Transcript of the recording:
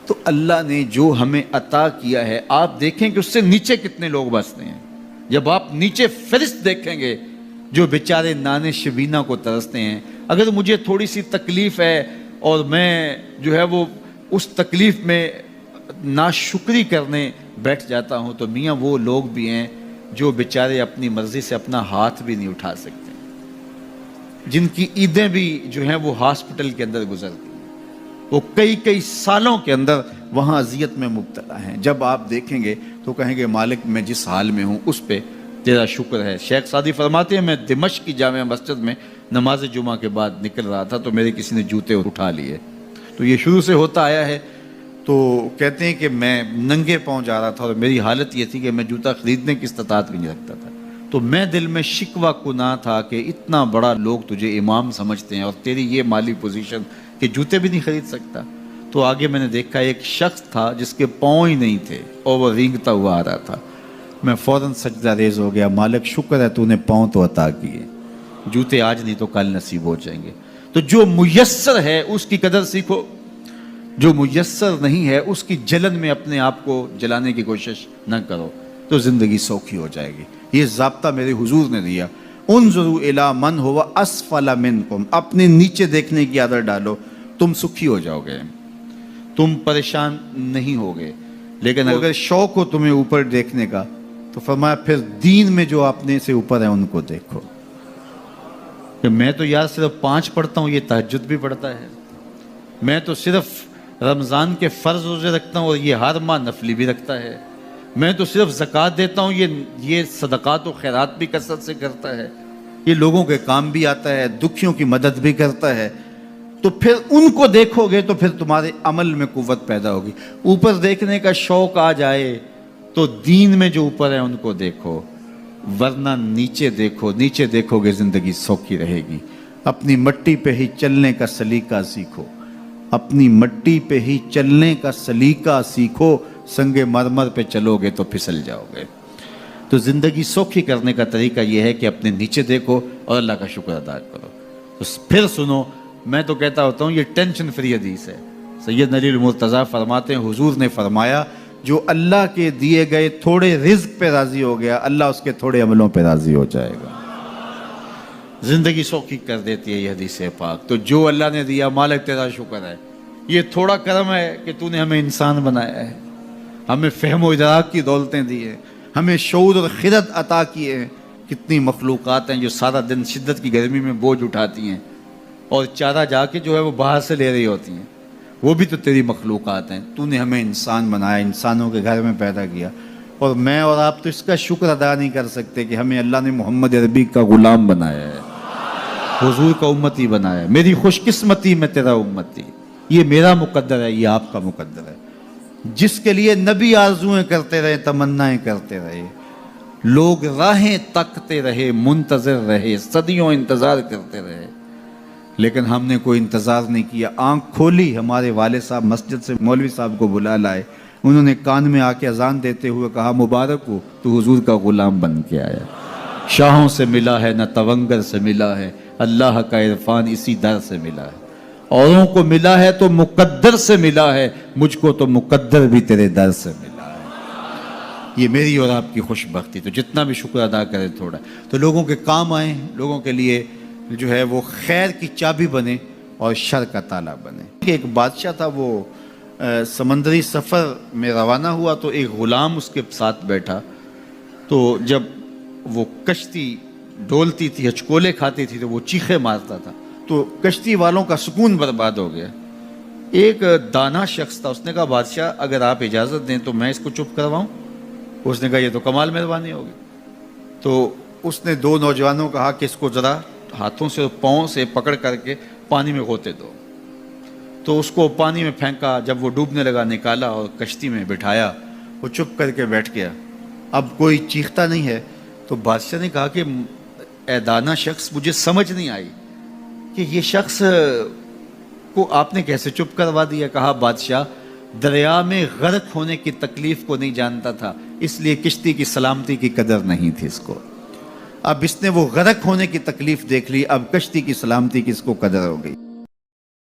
تو اللہ نے جو ہمیں عطا کیا ہے آپ دیکھیں کہ اس سے نیچے کتنے لوگ بستے ہیں. جب آپ نیچے فرشت دیکھیں گے جو بیچارے نانے شبینہ کو ترستے ہیں. اگر مجھے تھوڑی سی تکلیف ہے اور میں جو ہے وہ اس تکلیف میں ناشکری کرنے بیٹھ جاتا ہوں تو میاں وہ لوگ بھی ہیں جو بیچارے اپنی مرضی سے اپنا ہاتھ بھی نہیں اٹھا سکتے, جن کی عیدیں بھی جو ہیں وہ ہاسپٹل کے اندر گزرتی ہیں, وہ کئی سالوں کے اندر وہاں اذیت میں مبتلا ہیں. جب آپ دیکھیں گے تو کہیں گے مالک میں جس حال میں ہوں اس پہ تیرا شکر ہے. شیخ سعدی فرماتے ہیں میں دمشق کی جامع مسجد میں نماز جمعہ کے بعد نکل رہا تھا تو میرے کسی نے جوتے اٹھا لیے. تو یہ شروع سے ہوتا آیا ہے. تو کہتے ہیں کہ میں ننگے پاؤں جا رہا تھا اور میری حالت یہ تھی کہ میں جوتا خریدنے کی استطاعت بھی نہیں رکھتا تھا. تو میں دل میں شکوہ کنا تھا کہ اتنا بڑا لوگ تجھے امام سمجھتے ہیں اور تیری یہ مالی پوزیشن کہ جوتے بھی نہیں خرید سکتا. تو آگے میں نے دیکھا ایک شخص تھا جس کے پاؤں ہی نہیں تھے اور وہ رینگتا ہوا آ رہا تھا. میں فوراً سجدہ ریز ہو گیا, مالک شکر ہے تو نے پاؤں تو عطا کیے, جوتے آج نہیں تو کل نصیب ہو جائیں گے. تو جو میسر ہے اس کی قدر سیکھو, جو میسر نہیں ہے اس کی جلن میں اپنے آپ کو جلانے کی کوشش نہ کرو تو زندگی سوکھی ہو جائے گی. یہ ضابطہ میرے حضور نے دیا, انظروا الی من هو اسفل منکم, اپنے نیچے دیکھنے کی عادت ڈالو, تم سکھی ہو جاؤ گے, تم پریشان نہیں ہوگے. لیکن اگر شوق ہو تمہیں اوپر دیکھنے کا تو فرمایا پھر دین میں جو اپنے سے اوپر ہیں ان کو دیکھو. کہ میں تو یار صرف 5 پڑھتا ہوں, یہ تہجد بھی پڑھتا ہے. میں تو صرف رمضان کے فرض روزے رکھتا ہوں اور یہ ہر ماہ نفلی بھی رکھتا ہے. میں تو صرف زکوٰۃ دیتا ہوں, یہ صدقات و خیرات بھی کثرت سے کرتا ہے. یہ لوگوں کے کام بھی آتا ہے, دکھیوں کی مدد بھی کرتا ہے. تو پھر ان کو دیکھو گے تو پھر تمہارے عمل میں قوت پیدا ہوگی. اوپر دیکھنے کا شوق آ جائے تو دین میں جو اوپر ہے ان کو دیکھو, ورنہ نیچے دیکھو. نیچے دیکھو گے زندگی سوکھی رہے گی. اپنی مٹی پہ ہی چلنے کا سلیقہ سیکھو, اپنی مٹی پہ ہی چلنے کا سلیقہ سیکھو. سنگ مرمر پہ چلو گے تو پھسل جاؤ گے. تو زندگی سوکھی کرنے کا طریقہ یہ ہے کہ اپنے نیچے دیکھو اور اللہ کا شکر ادا کرو. تو پھر سنو, میں تو کہتا ہوتا ہوں یہ ٹینشن فری حدیث ہے. سید علی المرتضیٰ فرماتے ہیں حضور نے فرمایا جو اللہ کے دیے گئے تھوڑے رزق پہ راضی ہو گیا اللہ اس کے تھوڑے عملوں پہ راضی ہو جائے گا. زندگی سوکھی کر دیتی ہے یہ حدیث پاک. تو جو اللہ نے دیا مالک تیرا شکر ہے, یہ تھوڑا کرم ہے کہ تو نے ہمیں انسان بنایا ہے, ہمیں فہم و ادراک کی دولتیں دی ہیں, ہمیں شعور اور خرد عطا کیے ہیں. کتنی مخلوقات ہیں جو سارا دن شدت کی گرمی میں بوجھ اٹھاتی ہیں اور چارہ جا کے جو ہے وہ باہر سے لے رہی ہوتی ہیں, وہ بھی تو تیری مخلوقات ہیں. تو نے ہمیں انسان بنایا, انسانوں کے گھر میں پیدا کیا, اور میں اور آپ تو اس کا شکر ادا نہیں کر سکتے کہ ہمیں اللہ نے محمد عربی کا غلام بنایا ہے, حضور کا امتی بنایا ہے. میری خوش قسمتی میں تیرا امتی, یہ میرا مقدر ہے, یہ آپ کا مقدر ہے. جس کے لیے نبی آرزویں کرتے رہے, تمنائیں کرتے رہے, لوگ راہیں تکتے رہے, منتظر رہے, صدیوں انتظار کرتے رہے, لیکن ہم نے کوئی انتظار نہیں کیا. آنکھ کھولی, ہمارے والد صاحب مسجد سے مولوی صاحب کو بلا لائے, انہوں نے کان میں آ کے اذان دیتے ہوئے کہا مبارک ہو تو حضور کا غلام بن کے آیا. شاہوں سے ملا ہے نہ تونگر سے ملا ہے, اللہ کا عرفان اسی در سے ملا ہے. اوروں کو ملا ہے تو مقدر سے ملا ہے, مجھ کو تو مقدر بھی تیرے در سے ملا ہے. یہ میری اور آپ کی خوش بختی. تو جتنا بھی شکر ادا کرے تھوڑا, تو لوگوں کے کام آئیں, لوگوں کے لیے جو ہے وہ خیر کی چابی بنے اور شر کا تالا بنے. ایک بادشاہ تھا, وہ سمندری سفر میں روانہ ہوا تو ایک غلام اس کے ساتھ بیٹھا. تو جب وہ کشتی ڈولتی تھی, ہچکولے کھاتی تھی, تو وہ چیخے مارتا تھا, تو کشتی والوں کا سکون برباد ہو گیا. ایک دانا شخص تھا, اس نے کہا بادشاہ اگر آپ اجازت دیں تو میں اس کو چپ کرواؤں. اس نے کہا یہ تو کمال مہربانی ہوگی. تو اس نے 2 نوجوانوں کو کہا کہ اس کو ذرا ہاتھوں سے اور پاؤں سے پکڑ کر کے پانی میں غوطے دو. تو اس کو پانی میں پھینکا, جب وہ ڈوبنے لگا نکالا اور کشتی میں بٹھایا. وہ چپ کر کے بیٹھ گیا, اب کوئی چیختا نہیں ہے. تو بادشاہ نے کہا کہ اے دانا شخص, مجھے سمجھ نہیں آئی کہ یہ شخص کو آپ نے کیسے چپ کروا دیا. کہا بادشاہ دریا میں غرق ہونے کی تکلیف کو نہیں جانتا تھا, اس لیے کشتی کی سلامتی کی قدر نہیں تھی اس کو. اب اس نے وہ غرق ہونے کی تکلیف دیکھ لی, اب کشتی کی سلامتی کی اس کو قدر ہو گئی.